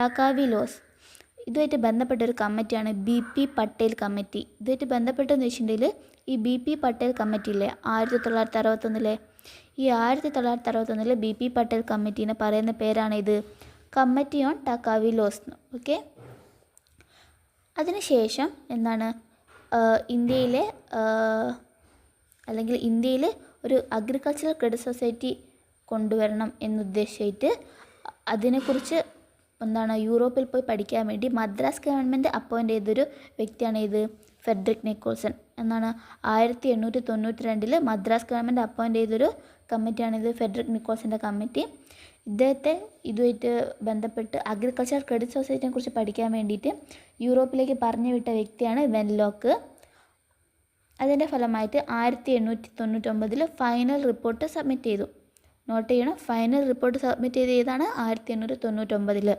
ടാക്കാവി loss. ഇതുമായിട്ട് ബന്ധപ്പെട്ട ഒരു കമ്മിറ്റിയാണ് BP പട്ടേൽ കമ്മിറ്റി. ഇതുമായിട്ട് ബന്ധപ്പെട്ടെന്ന് വെച്ചിട്ടുണ്ടെങ്കിൽ ഈ BP പട്ടേൽ കമ്മിറ്റി ഇല്ലേ 1961 ഈ 1961 BP പട്ടേൽ കമ്മിറ്റീനെ പറയുന്ന പേരാണ് ഇത് കമ്മിറ്റി ഓൺ ടാക്കാവി ലോസ്. ഓക്കെ. അതിനുശേഷം എന്താണ് ഇന്ത്യയിലെ ഒരു അഗ്രികൾച്ചറൽ ക്രെഡിറ്റ് സൊസൈറ്റി കൊണ്ടുവരണം എന്നുദ്ദേശിച്ചിട്ട് അതിനെക്കുറിച്ച് യൂറോപ്പിൽ പോയി പഠിക്കാൻ വേണ്ടി മദ്രാസ് ഗവൺമെൻറ് അപ്പോയിൻ്റ് ചെയ്തൊരു വ്യക്തിയാണ് ഇത് Federico Nicholson. 1892 Madras government appoint ചെയ്തൊരു കമ്മിറ്റിയാണിത് ഫെഡറിക് നിക്കോൾസൻ്റെ കമ്മിറ്റി. ഇദ്ദേഹത്തെ ഇതുമായിട്ട് ബന്ധപ്പെട്ട് അഗ്രികൾച്ചറൽ ക്രെഡിറ്റ് സൊസൈറ്റിയെ കുറിച്ച് പഠിക്കാൻ വേണ്ടിയിട്ട് യൂറോപ്പിലേക്ക് പറഞ്ഞു വിട്ട വ്യക്തിയാണ് വെൻലോക്ക്. അതിൻ്റെ ഫലമായിട്ട് 1899 ഫൈനൽ റിപ്പോർട്ട് സബ്മിറ്റ് ചെയ്തു. നോട്ട് ചെയ്യണം, ഫൈനൽ റിപ്പോർട്ട് സബ്മിറ്റ് ചെയ്തതാണ് 1899.